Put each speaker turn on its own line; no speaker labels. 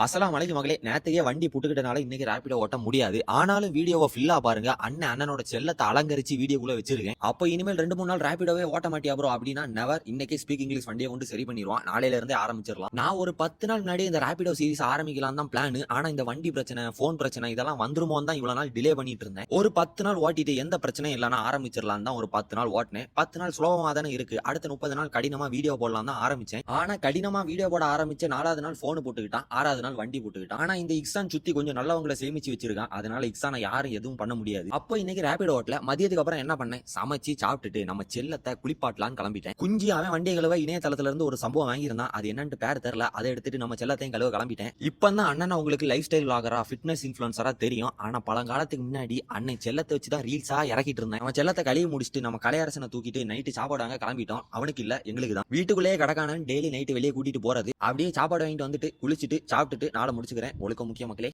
அஸ்ஸலாமு அலைக்கும் மகளே. நேத்தையே வண்டி புட்டுக்கிட்டனால இன்னைக்கு ரேபிடோ ஓட்ட முடியாது. ஆனாலும் வீடியோவை ஃபுல்லா பாருங்க. அண்ணனோட செல்லத்தை அலங்கரிச்சு வீடியோக்குள்ள வச்சிருக்கேன். அப்போ இனிமேல் 2-3 நாள் ரேபிடோவே ஓட்ட மாட்டியா ப்ரோ அப்படின்னா நெவர். இன்னைக்கு ஸ்பீக் இங்கிலீஷ் வண்டியை கொண்டு சரி பண்ணிடுவான். நாளையில இருந்தே ஆரம்பிச்சிடலாம். நான் ஒரு 10 நாள் முன்னாடி இந்த ரேபிடோ சீரிஸ் ஆரம்பிக்கலாம் தான் பிளான். ஆனா இந்த வண்டி பிரச்சனை, போன் பிரச்சனை இதெல்லாம் வந்துருமோ தான் இவ்வளவு நாள் டிலே பண்ணிட்டு இருந்தேன். ஒரு 10 நாள் ஓட்டிட்டு எந்த பிரச்சனையும் இல்லைன்னா ஆரம்பிச்சிடலாம் தான் ஒரு 10 நாள் ஓட்டினேன். 10 நாள் சுலபமா தானே இருக்கு. அடுத்த 30 நாள் கடினமா வீடியோ போடலாம் தான் ஆரம்பிச்சேன். ஆனா கடினமா வீடியோ போட ஆரம்பிச்ச 4வது நாள் போன் போட்டுக்கிட்டான், 6வது நாள் வண்டி போட்டுக்கிட்டான். ஆனா இந்த இக்ஸான் சுத்தி கொஞ்சம் நல்லவங்களை சேமிச்சு வச்சிருக்கான். அதனால இக்ஸானை யாரும் எதுவும் பண்ண முடியாது. அப்போ இன்னைக்கு ரேபிடோ ஓட்டல. மதியத்துக்கு அப்புறம் என்ன பண்ணேன், சமைச்சு சாப்பிட்டுட்டு நம்ம செல்லத்தை குளிப்பாட்டலான்னு கிளம்பிட்டேன். குஞ்சி அவன் வண்டியை கழுவ இணையதளத்துல இருந்து ஒரு சம்பவம் வாங்கியிருந்தான். அது என்னன்னு பேர் தெரியல. அதை எடுத்துட்டு நம்ம செல்லத்தையும் கழுவ கிளம்பிட்டேன். இப்பதான் அண்ணன் உங்களுக்கு லைஃப் ஸ்டைல் விளாகரா, ஃபிட்னஸ் இன்ஃபுளுசரா தெரியும். ஆனா பழங்காலத்துக்கு முன்னாடி அண்ணன் செல்லத்தை வச்சுதான் ரீல்ஸா இறக்கிட்டு இருந்தேன். நம்ம செல்லத்தை கழுவி முடிச்சுட்டு நம்ம கலையரசனை தூக்கிட்டு நைட்டு சாப்பாடு வாங்க கிளம்பிட்டோம். அவனுக்கு இல்ல, எங்களுக்கு தான். வீட்டுக்குள்ளேயே கடக்கானு டெய்லி நைட்டு வெளியே கூட்டிட்டு போறது. அப்படியே சாப்பாடு வாங்கிட்டு வந்துட்டு குளிச்சுட்டு சாப்பிட்டுட்டு நாளை முடிச்சுக்கிறேன். ஒழுக்கம் முக்கிய மக்களே.